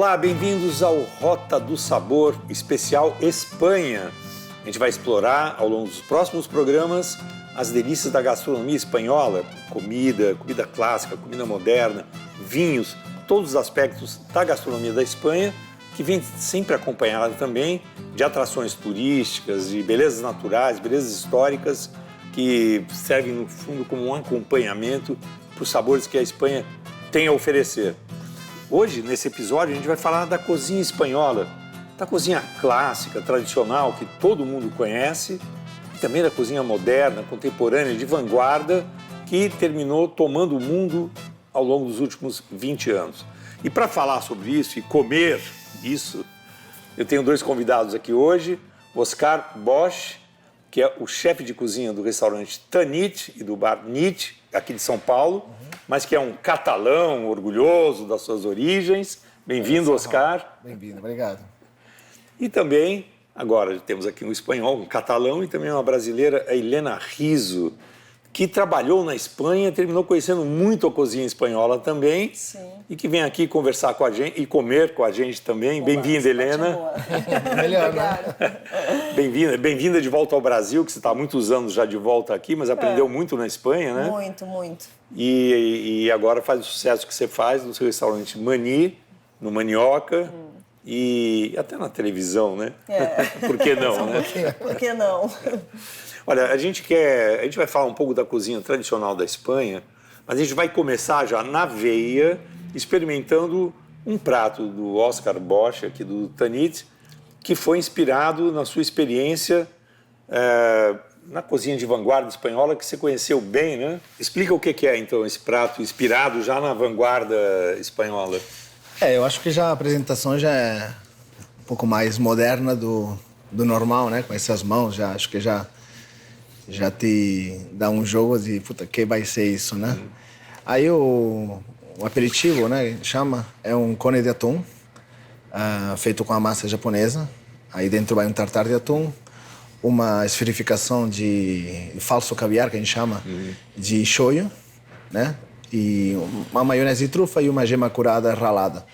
Olá, bem-vindos ao Rota do Sabor, especial Espanha. A gente vai explorar, ao longo dos próximos programas, as delícias da gastronomia espanhola, comida clássica, comida moderna, vinhos, todos os aspectos da gastronomia da Espanha, que vem sempre acompanhada também de atrações turísticas, de belezas naturais, belezas históricas, que servem, no fundo, como um acompanhamento para os sabores que a Espanha tem a oferecer. Hoje, nesse episódio, a gente vai falar da cozinha espanhola, da cozinha clássica, tradicional, que todo mundo conhece, e também da cozinha moderna, contemporânea, de vanguarda, que terminou tomando o mundo ao longo dos últimos 20 anos. E para falar sobre isso e comer isso, eu tenho dois convidados aqui hoje, Oscar Bosch, que é o chefe de cozinha do restaurante Tanit e do bar Nit, aqui de São Paulo, mas que é um catalão orgulhoso das suas origens. Bem-vindo, Oscar. Bem-vindo, obrigado. E também, agora temos aqui um espanhol, um catalão, e também uma brasileira, a Helena Rizzo, que trabalhou na Espanha, terminou conhecendo muito a cozinha espanhola também. Sim. E que vem aqui conversar com a gente e comer com a gente também. Bem-vinda, Helena. Melhor, né? Bem-vinda de volta ao Brasil, que você está há muitos anos já de volta aqui, mas aprendeu muito na Espanha, né? Muito, muito. E agora faz o sucesso que você faz no seu restaurante Mani, no Manioca, e até na televisão, né? Por que não, né? Por que não? Olha, a gente vai falar um pouco da cozinha tradicional da Espanha, mas a gente vai começar já na veia, experimentando um prato do Oscar Bosch, aqui do Tanit, que foi inspirado na sua experiência na cozinha de vanguarda espanhola, que você conheceu bem, né? Explica o que é, então, esse prato inspirado já na vanguarda espanhola. Eu acho que já a apresentação já é um pouco mais moderna do normal, né? Com essas mãos, já acho que já te dá um jogo de, puta, que vai ser isso, né? Aí o aperitivo, né, chama, é um cone de atum, feito com a massa japonesa. Aí dentro vai um tartar de atum, uma esferificação de falso caviar, que a gente chama, de shoyu, né? E uma maionese de trufa e uma gema curada ralada.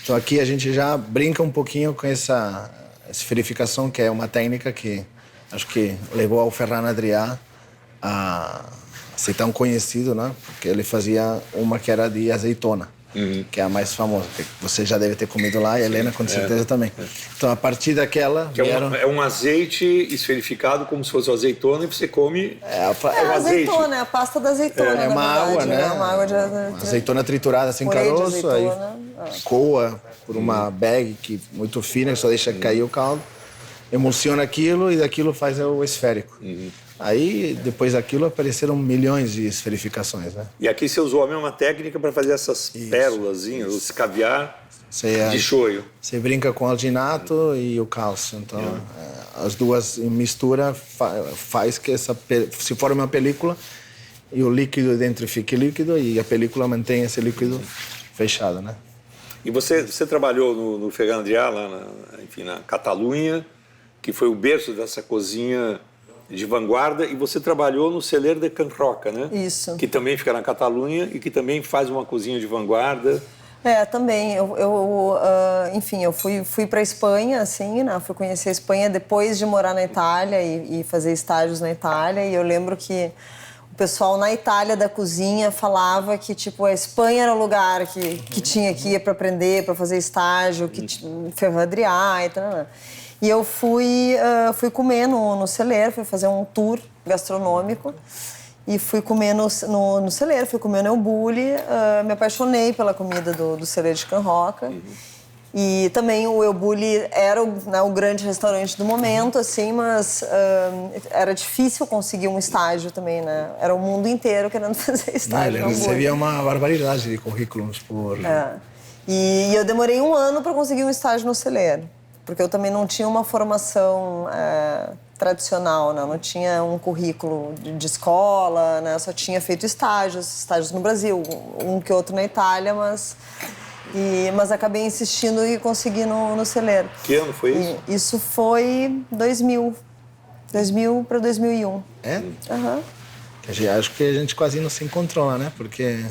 Então aqui a gente já brinca um pouquinho com essa esferificação, que é uma técnica que acho que levou ao Ferran Adrià a ser tão conhecido, né? Porque ele fazia uma que era de azeitona, que é a mais famosa. Você já deve ter comido lá, e a Helena com certeza também. Então, a partir daquela... Que é um azeite esferificado, como se fosse azeitona, e você come... o azeitona, é a pasta da azeitona, é uma água, né? É uma água de azeitona triturada sem caroço, aí coa por uma bag muito fina, que só deixa cair o caldo. Emulsiona aquilo e daquilo faz o esférico. Aí, depois daquilo, apareceram milhões de esferificações, né? E aqui você usou a mesma técnica para fazer essas pérolazinhas, esse caviar de shoyu. Você brinca com o alginato e o cálcio. Então, as duas em mistura faz que se forme uma película e o líquido dentro fique líquido e a película mantém esse líquido fechado, né? E você trabalhou no Ferran Adrià, lá na Catalunha, que foi o berço dessa cozinha de vanguarda, e você trabalhou no Celler de Can Roca, né? Isso. Que também fica na Catalunha e que também faz uma cozinha de vanguarda. Também. Enfim, eu fui para a Espanha, assim, né? Fui conhecer a Espanha depois de morar na Itália e fazer estágios na Itália, e eu lembro que o pessoal na Itália da cozinha falava que, tipo, a Espanha era o lugar que tinha que ir para aprender, para fazer estágio, Ferran Adrià e tal. E eu fui comer no Celler, fui fazer um tour gastronômico e fui comer no Celler, fui comer no El Bulli, me apaixonei pela comida do Celler de Can Roca. E também o El Bulli era o grande restaurante do momento, assim, mas era difícil conseguir um estágio também, né? Era o mundo inteiro querendo fazer estágio. Ele recebia uma barbaridade de currículos por... E eu demorei 1 ano para conseguir um estágio no Celler, porque eu também não tinha uma formação tradicional, né? Não tinha um currículo de escola, né? Só tinha feito estágios no Brasil, um que outro na Itália, mas acabei insistindo e consegui no Celler. Que ano foi isso? Isso foi 2000 para 2001. É? Aham. Acho que a gente quase não se encontrou lá, né? Porque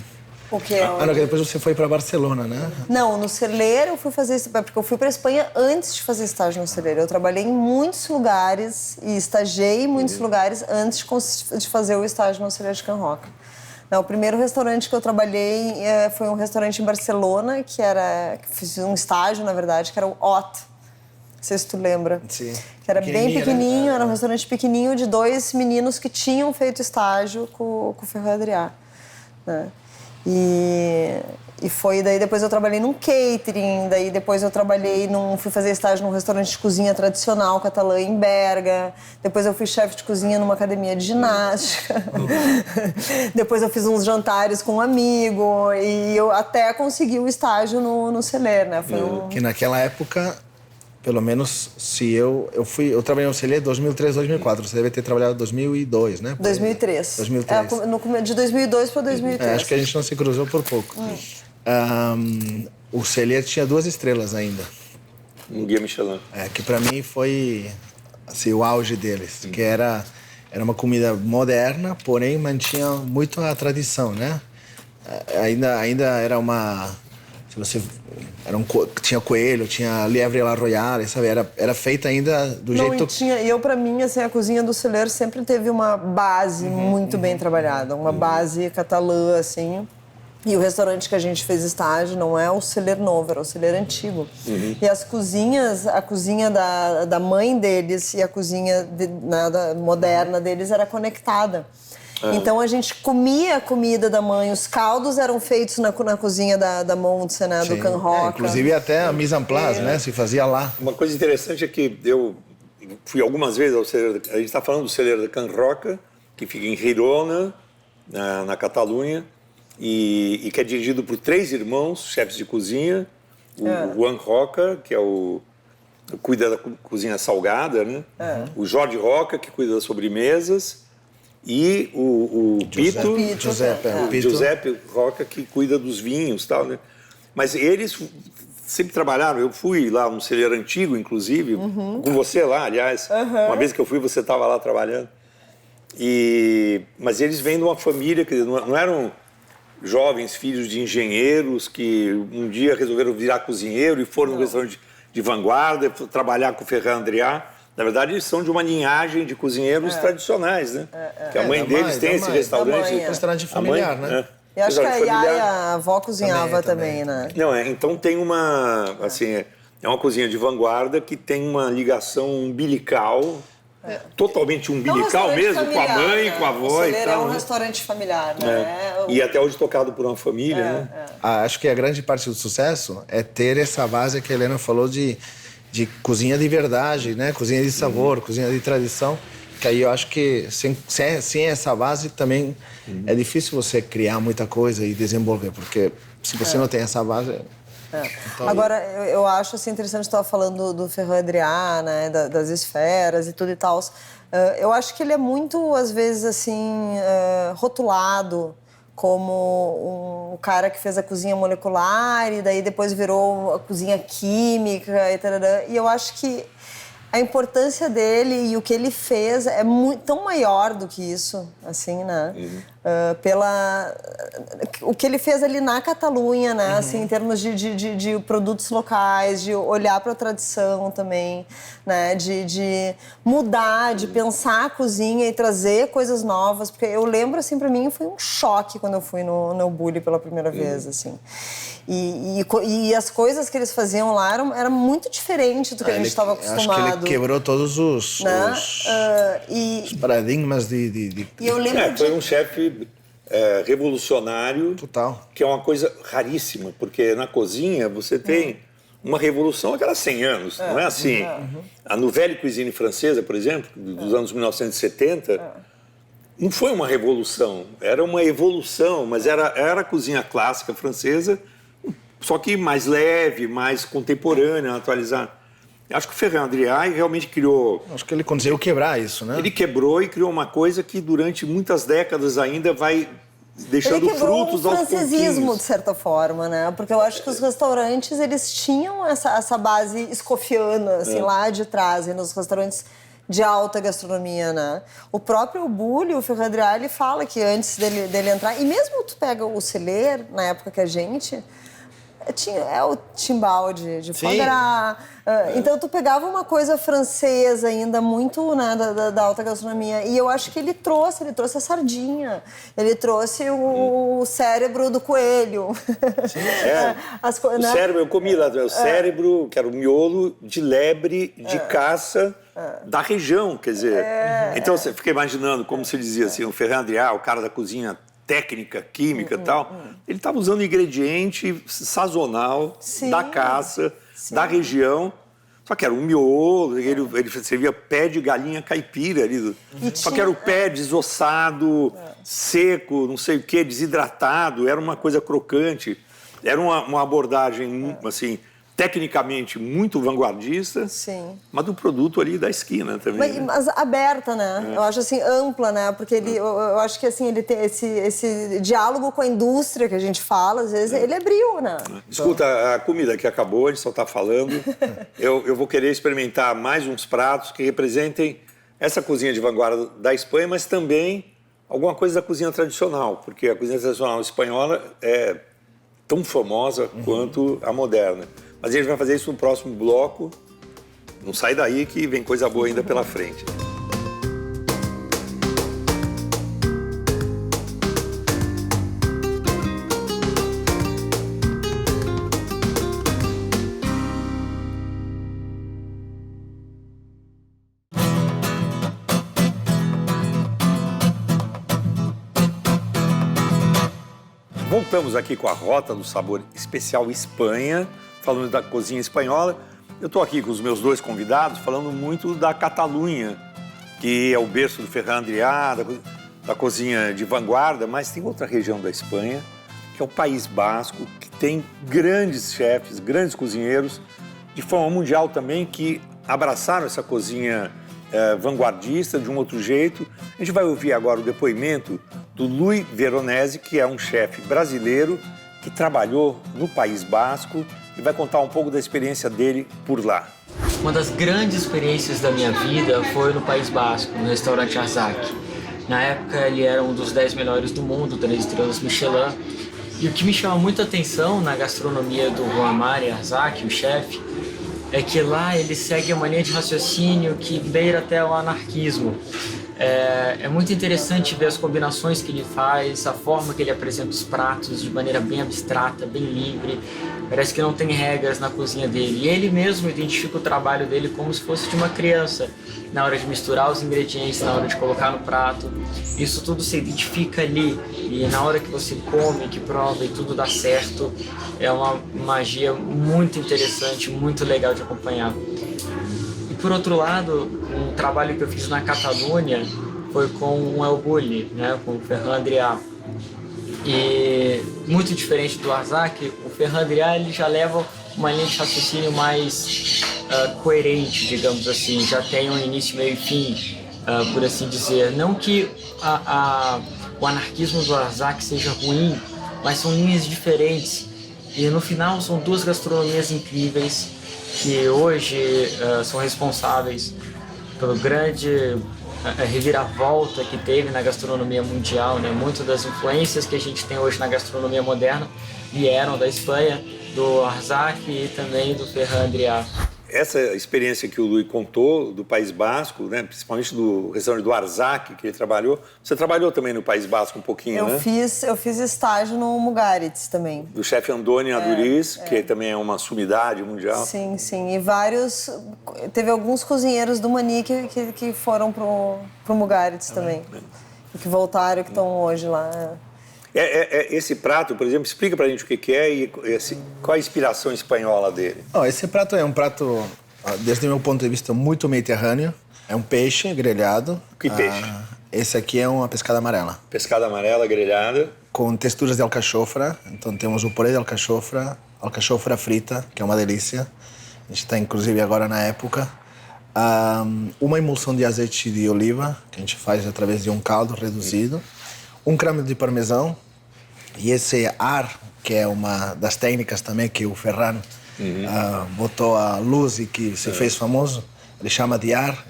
O quê? Ah, não, que depois você foi para Barcelona, né? Não, no celeiro eu fui fazer... Porque eu fui para Espanha antes de fazer estágio no celeiro. Eu trabalhei em muitos lugares e estagiei em muitos lugares antes de fazer o estágio no celeiro de Can Roca. Não, o primeiro restaurante que eu trabalhei foi um restaurante em Barcelona, que fiz um estágio, na verdade, que era o Hot. Não sei se tu lembra. Sim. Que era bem pequenininho, né? era um restaurante pequenininho de 2 meninos que tinham feito estágio com o Ferran Adrià, né? E foi daí, depois eu trabalhei num catering, daí depois eu fui fazer estágio num restaurante de cozinha tradicional catalã em Berga, depois eu fui chefe de cozinha numa academia de ginástica, depois eu fiz uns jantares com um amigo e eu até consegui o estágio no Celer, né? Que naquela época, pelo menos, se eu trabalhei no Celer em 2003, 2004, você deve ter trabalhado em 2002, né? 2003. 2003. De 2002 para 2003. Acho que a gente não se cruzou por pouco. O Celer tinha 2 estrelas ainda. Um guia Michelin. Que para mim foi assim, o auge deles, que era uma comida moderna, porém mantinha muito a tradição, né? Ainda era uma... Se você tinha coelho, tinha lièvre à la royale, sabe? Era feita ainda do jeito... E eu, pra mim, assim, a cozinha do Celer sempre teve uma base muito bem trabalhada, uma base catalã, assim. E o restaurante que a gente fez estágio não é o Celer novo, era o Celer antigo. E as cozinhas, a cozinha da mãe deles e a cozinha moderna deles era conectada. Então a gente comia a comida da mãe, os caldos eram feitos na cozinha da Montse, né, do Can Roca. Inclusive até a mise en place, né, se fazia lá. Uma coisa interessante é que eu fui algumas vezes ao celeiro, a gente está falando do celeiro da Can Roca, que fica em Girona, na Catalunha, e que é dirigido por 3 irmãos, chefes de cozinha, o Juan Roca, que cuida da cozinha salgada, né? O Jorge Roca, que cuida das sobremesas, e o Giuseppe Roca, que cuida dos vinhos e tal, né? Mas eles sempre trabalharam, eu fui lá no celeiro antigo, inclusive, com você lá, aliás, uma vez que eu fui, você estava lá trabalhando. Mas eles vêm de uma família, que não eram jovens filhos de engenheiros que um dia resolveram virar cozinheiro e foram no restaurante de vanguarda, trabalhar com o Ferran Adrià. Na verdade, eles são de uma linhagem de cozinheiros tradicionais, né? Que a mãe deles tem esse restaurante. Restaurante familiar, né? Eu acho que a avó cozinhava também, né? Não, então tem uma, assim, é uma cozinha de vanguarda que tem uma ligação umbilical, totalmente umbilical mesmo, familiar, com a mãe, né? Com a avó e tal. É um restaurante familiar, né? E até hoje tocado por uma família, né? Acho que a grande parte do sucesso é ter essa base que a Helena falou de cozinha de verdade, né? Cozinha de sabor, cozinha de tradição. Que aí eu acho que sem essa base também é difícil você criar muita coisa e desenvolver, porque se você não tem essa base... Então... Agora, eu acho assim, interessante, você estava falando do Ferran Adrià, né? Das esferas e tudo e tal. Eu acho que ele é muito, às vezes, assim, rotulado como um cara que fez a cozinha molecular e daí depois virou a cozinha química e tarará. E eu acho que a importância dele e o que ele fez é tão maior do que isso, assim, né? O que ele fez ali na Catalunha, né? Assim, em termos de produtos locais, de olhar para a tradição também, né? De mudar, de pensar a cozinha e trazer coisas novas. Porque eu lembro, assim, para mim foi um choque quando eu fui no Bulli pela primeira vez, assim. E as coisas que eles faziam lá era muito diferente do que a gente estava acostumado. Acho que ele quebrou todos os paradigmas de... E eu lembro foi um chefe revolucionário. Total. Que é uma coisa raríssima, porque na cozinha você tem uma revolução a cada 100 anos, não é assim? A Nouvelle Cuisine francesa, por exemplo, dos anos 1970... não foi uma revolução, era uma evolução, mas era a cozinha clássica francesa, só que mais leve, mais contemporânea, atualizada. Acho que o Ferran Adrià realmente criou... Acho que ele conseguiu quebrar isso, né? Ele quebrou e criou uma coisa que durante muitas décadas ainda vai deixando frutos aos pouquinhos. Ele quebrou o francesismo, de certa forma, né? Porque eu acho que os restaurantes, eles tinham essa base escofiana, assim, lá de trás, e nos restaurantes de alta gastronomia, né? O próprio Bulli, o Ferran Adrià, ele fala que antes dele entrar... E mesmo tu pega o Celer, na época que a gente... É o timbal de foie gras. Então, tu pegava uma coisa francesa ainda, muito, né, da alta gastronomia. E eu acho que ele trouxe a sardinha. Ele trouxe o cérebro do coelho. Sim, o cérebro, eu comi lá, o cérebro, que era o miolo de lebre de caça da região, quer dizer. Então, você fica imaginando, como se dizia assim, o Ferran Adrià, o cara da cozinha técnica, química e tal, ele estava usando ingrediente sazonal da caça, da região, só que era um miolo, ele servia pé de galinha caipira ali, só que era o pé desossado, seco, não sei o que, desidratado, era uma coisa crocante, era uma abordagem, assim, tecnicamente muito vanguardista, mas do produto ali da esquina também. Mas aberta, né? Eu acho assim, ampla, né? Porque eu acho que assim, ele tem esse diálogo com a indústria que a gente fala, às vezes, ele abriu, né? Escuta, a comida que acabou, a gente só está falando. Eu vou querer experimentar mais uns pratos que representem essa cozinha de vanguarda da Espanha, mas também alguma coisa da cozinha tradicional, porque a cozinha tradicional espanhola é tão famosa quanto a moderna. Mas a gente vai fazer isso no próximo bloco. Não sai daí que vem coisa boa ainda pela frente. Voltamos aqui com a Rota do Sabor Especial Espanha, falando da cozinha espanhola. Eu estou aqui com os meus dois convidados falando muito da Catalunha, que é o berço do Ferran Adrià, da cozinha de vanguarda, mas tem outra região da Espanha, que é o País Basco, que tem grandes chefes, grandes cozinheiros, de forma mundial também, que abraçaram essa cozinha vanguardista de um outro jeito. A gente vai ouvir agora o depoimento do Luis Veronese, que é um chefe brasileiro que trabalhou no País Basco e vai contar um pouco da experiência dele por lá. Uma das grandes experiências da minha vida foi no País Basco, no restaurante Arzac. Na época ele era um dos 10 melhores do mundo, 3 estrelas Michelin. E o que me chama muita atenção na gastronomia do Juan Mari Arzac, o chefe, é que lá ele segue a mania de raciocínio que beira até o anarquismo. É muito interessante ver as combinações que ele faz, a forma que ele apresenta os pratos de maneira bem abstrata, bem livre. Parece que não tem regras na cozinha dele. E ele mesmo identifica o trabalho dele como se fosse de uma criança, na hora de misturar os ingredientes, na hora de colocar no prato. Isso tudo se identifica ali. E na hora que você come, que prova e tudo dá certo, é uma magia muito interessante, muito legal de acompanhar. Por outro lado, um trabalho que eu fiz na Catalunha foi com o El Bulli, né, com o Ferran Adrià. E muito diferente do Arzac, o Ferran Adrià ele já leva uma linha de raciocínio mais coerente, digamos assim, já tem um início, meio e fim, por assim dizer. Não que o anarquismo do Arzac seja ruim, mas são linhas diferentes. E no final são duas gastronomias incríveis que hoje são responsáveis pelo grande reviravolta que teve na gastronomia mundial, né? Muitas das influências que a gente tem hoje na gastronomia moderna vieram da Espanha, do Arzac e também do Ferran Adrià. Essa experiência que o Luis contou do País Basco, né, principalmente do restaurante do Arzac, que ele trabalhou. Você trabalhou também no País Basco um pouquinho, né? Eu fiz estágio no Mugaritz também. Do chefe Andoni Aduriz, que também é uma sumidade mundial. Sim, sim. E teve alguns cozinheiros do Mani que foram pro Mugaritz também. E que voltaram, que estão hoje lá. Esse prato, por exemplo, explica pra gente o que é e qual a inspiração espanhola dele. Esse prato é um prato, desde o meu ponto de vista, muito mediterrâneo. É um peixe grelhado. Que peixe? Esse aqui é uma pescada amarela. Pescada amarela grelhada. Com texturas de alcachofra. Então temos o purê de alcachofra frita, que é uma delícia. A gente está, inclusive, agora na época. Uma emulsão de azeite de oliva, que a gente faz através de um caldo reduzido. Um creme de parmesão e esse ar, que é uma das técnicas também que o Ferran botou à luz e que se fez famoso, ele chama de ar.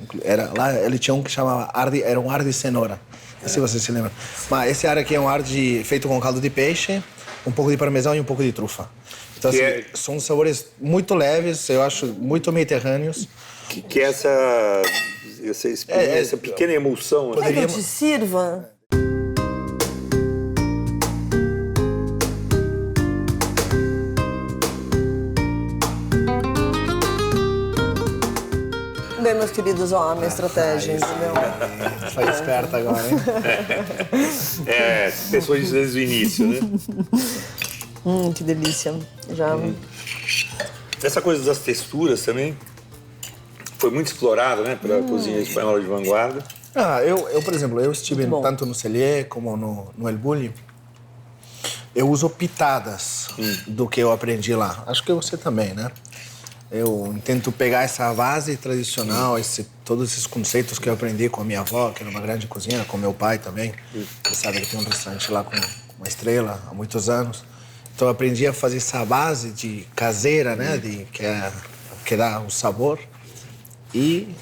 Lá ele tinha um que chamava era um ar de cenoura. Não sei se você se lembra. Mas esse ar aqui é um ar feito com caldo de peixe, um pouco de parmesão e um pouco de trufa. Então, assim, são sabores muito leves, eu acho, muito mediterrâneos. Que é essa pequena emulsão. É que eu te sirva? Bem, meus queridos, ó, a minha estratégia, entendeu? Foi esperta agora, hein? Pessoas desde o início, né? Que delícia. Já... Essa coisa das texturas também foi muito explorada, né, pela cozinha espanhola de vanguarda. Eu, por exemplo, eu estive tanto no Cellier como no El Bulli. Eu uso pitadas do que eu aprendi lá. Acho que você também, né? Eu tento pegar essa base tradicional, todos esses conceitos que eu aprendi com a minha avó, que era uma grande cozinheira, com meu pai também. Você sabe que tem um restaurante lá com uma estrela há muitos anos. Então eu aprendi a fazer essa base de caseira, né, que dá o sabor e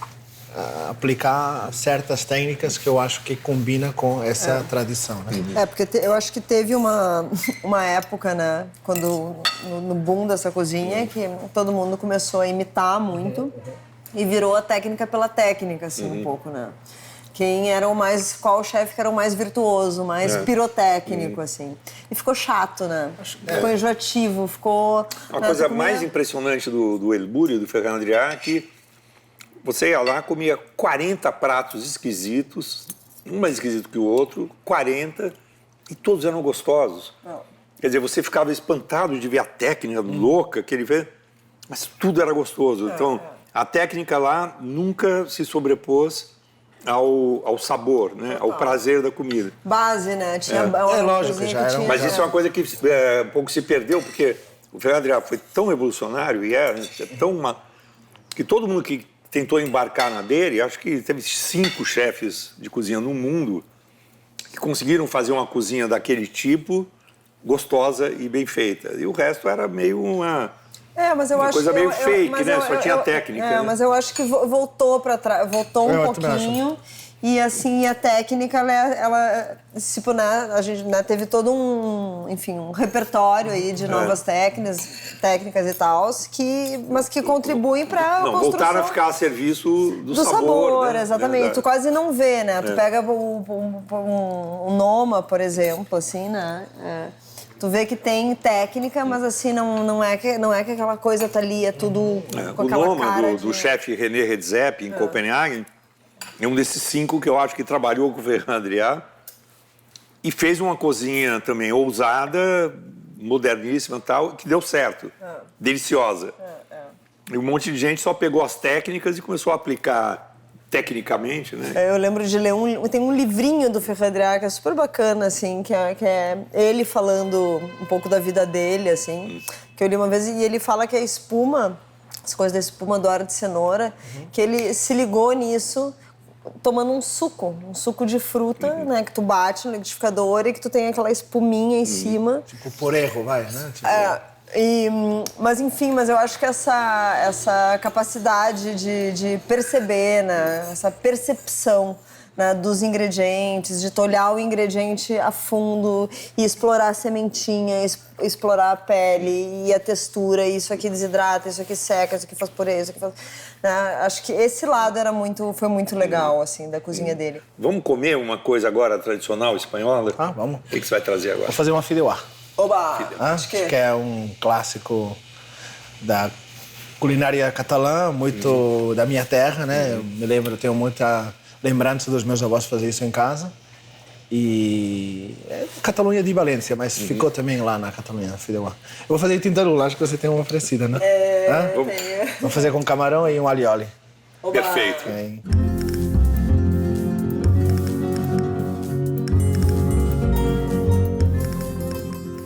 aplicar certas técnicas que eu acho que combina com essa tradição, né? porque eu acho que teve uma época, né, quando no boom dessa cozinha, que todo mundo começou a imitar muito e virou a técnica pela técnica, assim, um pouco, né? Qual chefe que era o mais virtuoso, mais pirotécnico, assim. E ficou chato, né? Ficou enjoativo, ficou... Uma coisa mais impressionante do El Bulli, do Ferran Adrià, é que você ia lá, comia 40 pratos esquisitos, um mais esquisito que o outro, 40, e todos eram gostosos. Quer dizer, você ficava espantado de ver a técnica louca que ele fez, mas tudo era gostoso. Então, a técnica lá nunca se sobrepôs ao sabor, né? Ao prazer da comida. Base, né? Tinha lógico, já era. Mas isso é uma coisa que um pouco se perdeu, porque o Ferran Adrià foi tão revolucionário e que todo mundo que tentou embarcar na dele, acho que teve 5 chefes de cozinha no mundo que conseguiram fazer uma cozinha daquele tipo, gostosa e bem feita. E o resto era meio uma coisa meio fake, né? Só tinha técnica. Né? Mas eu acho que voltou para trás, voltou um pouquinho. E assim, a técnica, ela tipo, né, a gente, né, teve todo um repertório aí de novas técnicas e tal, mas que contribuem para a construção. Voltaram a ficar a serviço do sabor, né? Exatamente. Tu quase não vê, né? Tu pega um Noma, por exemplo, assim, né? Tu vê que tem técnica, mas assim, não é que aquela coisa tá ali, é tudo com aquela Noma, cara do chefe René Redzepi, em Copenhague, é um desses 5 que eu acho que trabalhou com o Ferran Adrià e fez uma cozinha também ousada, moderníssima e tal, que deu certo, deliciosa. E um monte de gente só pegou as técnicas e começou a aplicar tecnicamente, né? Eu lembro de ler tem um livrinho do Ferran Adrià que é super bacana, assim, que é ele falando um pouco da vida dele, assim, que eu li uma vez, e ele fala que a espuma, as coisas da espuma do ar de cenoura, que ele se ligou nisso tomando um suco de fruta, né, que tu bate no liquidificador e que tu tem aquela espuminha em cima. Tipo por erro, vai, né? Tipo... Mas eu acho que essa capacidade de perceber, né, essa percepção, né, dos ingredientes, de tu olhar o ingrediente a fundo e explorar a sementinha, explorar a pele e a textura, isso aqui desidrata, isso aqui seca, isso aqui faz purê, isso aqui faz... Né? Acho que esse lado foi muito legal, assim, da cozinha dele. Vamos comer uma coisa agora tradicional espanhola? Vamos. O que você vai trazer agora? Vou fazer uma fideuá. Oba! Acho que é um clássico da culinária catalã, muito da minha terra, né? Eu me lembro, eu tenho muita lembrança dos meus avós fazer isso em casa. E é Catalunha de Valência, mas ficou também lá na Catalunha, fideuá. Eu vou fazer tintarula, acho que você tem uma parecida, né? Tenho. Vou fazer com camarão e um alho e óleo. Perfeito.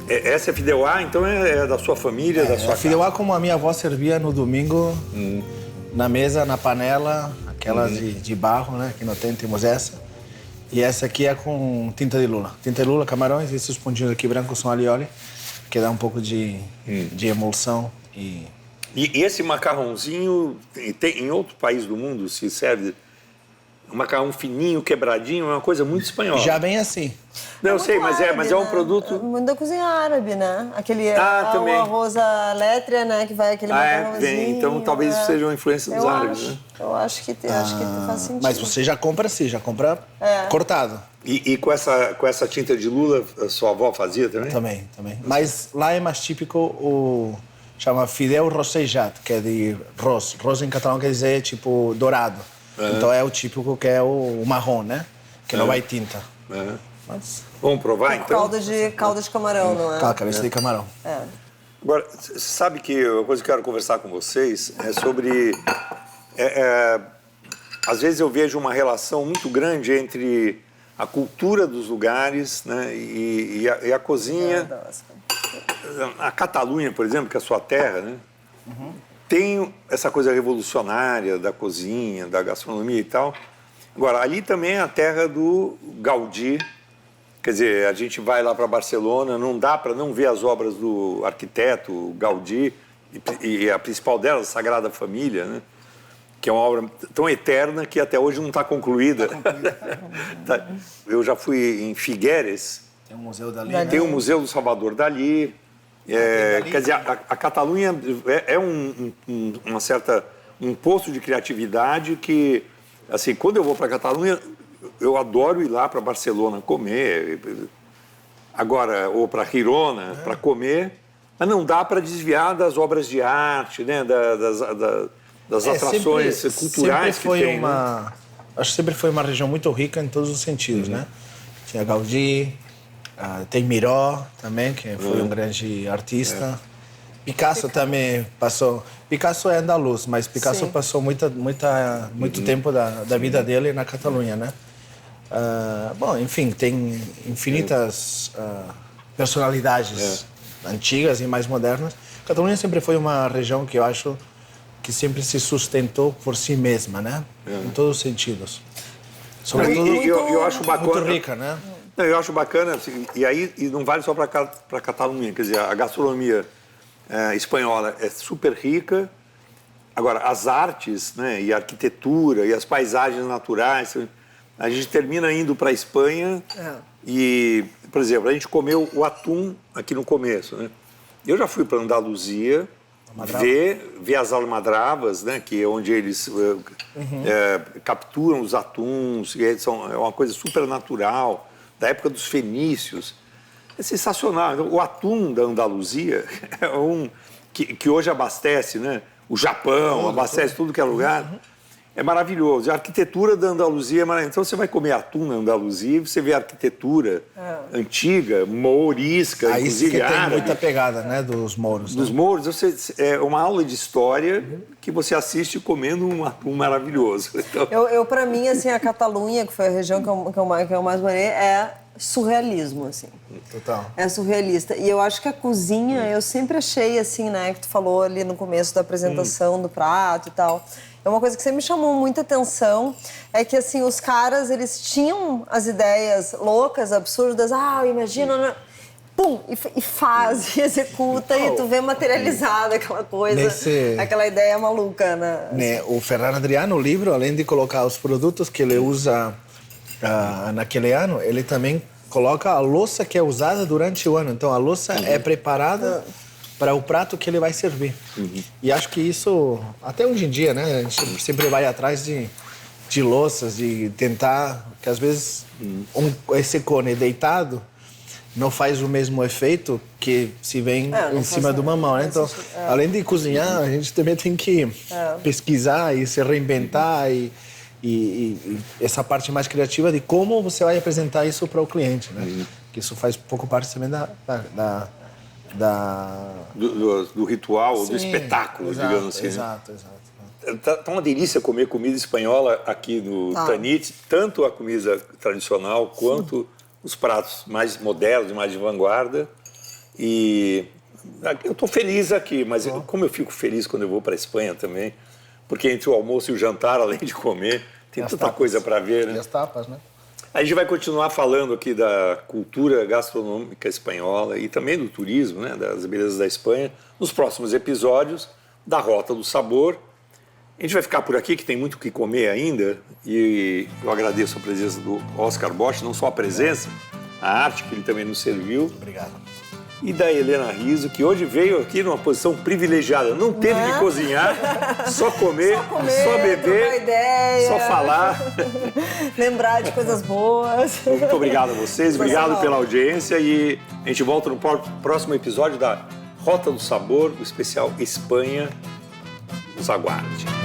Essa fideuá, então, é da sua família, da sua casa? Fideuá como a minha avó servia no domingo, na mesa, na panela, aquelas de barro, né? Que não temos essa. E essa aqui é com tinta de lula. Tinta de lula, camarões, e esses pontinhos aqui brancos são alho e óleo, que dá um pouco de emulsão e E esse macarrãozinho, em outro país do mundo se serve um macarrão fininho, quebradinho, é uma coisa muito espanhola. Já vem assim. Não, eu sei, mas árabe, é um né? produto... É muito da cozinha árabe, né? Aquele também. o arroz à letria, né? Que vai aquele macarrãozinho. Vem. Então talvez isso seja uma influência dos árabes, né? Eu acho que faz sentido. Mas você já compra assim, já compra cortado. E com essa tinta de lula, a sua avó fazia também? Também. Mas lá é mais típico o... chama fideu rosejat, que é de ros. Ros em catalão quer dizer, tipo, dourado. Então é o típico que é o marrom, né? Que não vai tinta. Mas... Vamos provar, então? Calda de camarão, não é? Cabeça de camarão. Agora, você sabe que uma coisa que eu quero conversar com vocês é sobre... às vezes eu vejo uma relação muito grande entre a cultura dos lugares, né, e a cozinha. A Catalunha, por exemplo, que é a sua terra, né, tem essa coisa revolucionária da cozinha, da gastronomia e tal. Agora, ali também é a terra do Gaudí. Quer dizer, a gente vai lá para Barcelona, não dá para não ver as obras do arquiteto Gaudí, e a principal delas, a Sagrada Família, né? Que é uma obra tão eterna que até hoje não está concluída. Eu já fui em Figueres. Tem um museu dali. Tem o Museu do Salvador Dalí. Quer dizer, a Catalunha é um posto de criatividade que, assim, quando eu vou para a Catalunha, eu adoro ir lá para Barcelona comer. Agora, ou para Girona, para comer. Mas não dá para desviar das obras de arte, né? Das atrações culturais sempre foi que tem. Acho que sempre foi uma região muito rica em todos os sentidos, né? Tinha Gaudí, tem Miró também, que foi um grande artista. Picasso também passou... Picasso é andaluz, mas Picasso passou muito tempo da vida dele na Catalunha, né? Bom, enfim, tem infinitas personalidades antigas e mais modernas. A Catalunha sempre foi uma região que eu acho que sempre se sustentou por si mesma, né? Em todos os sentidos. Sobretudo, eu acho bacana, muito rica, né? Não, eu acho bacana, assim, e não vale só para a Catalunha, quer dizer, a gastronomia espanhola é super rica. Agora, as artes, né, e a arquitetura e as paisagens naturais, a gente termina indo para a Espanha e, por exemplo, a gente comeu o atum aqui no começo, né? Eu já fui para Andaluzia, ver as almadravas, né, que é onde eles capturam os atuns, é uma coisa super natural, da época dos fenícios. É sensacional. Então, o atum da Andaluzia é que hoje abastece, né? O Japão abastece tudo que é lugar. É maravilhoso. A arquitetura da Andaluzia é maravilhosa. Então, você vai comer atum na Andaluzia, você vê a arquitetura antiga, mourisca, aí inclusive que tem árabe. muita pegada, né, dos mouros. Dos mouros, é uma aula de história que você assiste comendo um atum maravilhoso. Então... Eu para mim, assim, a Catalunha, que foi a região que eu mais morei, é surrealismo, assim. Total. É surrealista. E eu acho que a cozinha, eu sempre achei, assim, né, que tu falou ali no começo da apresentação do prato e tal. É uma coisa que sempre me chamou muita atenção, é que, assim, os caras, eles tinham as ideias loucas, absurdas, imagina, né? Pum, e faz, e executa, e tu vê materializada aquela coisa, aquela ideia maluca, né? O Ferran Adrià, no livro, além de colocar os produtos que ele usa naquele ano, ele também coloca a louça que é usada durante o ano. Então, a louça é preparada para o prato que ele vai servir. E acho que isso, até hoje em dia, né? A gente sempre vai atrás de louças, de tentar, que às vezes esse cone deitado não faz o mesmo efeito que se vem em cima de uma mão, né? Então, além de cozinhar, a gente também tem que pesquisar e se reinventar e essa parte mais criativa de como você vai apresentar isso para o cliente, né? Que isso faz pouco parte também do ritual, do espetáculo, digamos assim. Exato. Tá uma delícia comer comida espanhola aqui no Tanit, tanto a comida tradicional quanto os pratos mais modernos, mais de vanguarda. E eu estou feliz aqui, mas como eu fico feliz quando eu vou para a Espanha também, porque entre o almoço e o jantar, além de comer, tem tanta coisa para ver, né? E as tapas, né? A gente vai continuar falando aqui da cultura gastronômica espanhola e também do turismo, né, das belezas da Espanha, nos próximos episódios. da Rota do Sabor. A gente vai ficar por aqui, que tem muito o que comer ainda, e eu agradeço a presença do Oscar Bosch, não só a presença, a arte que ele também nos serviu. Obrigado. E da Helena Rizzo, que hoje veio aqui numa posição privilegiada. Não teve que cozinhar, só comer, só beber, ideia, só falar. lembrar de coisas boas. Muito obrigado a vocês, obrigado pela audiência e a gente volta no próximo episódio da Rota do Sabor, o especial Espanha. Nos aguarde.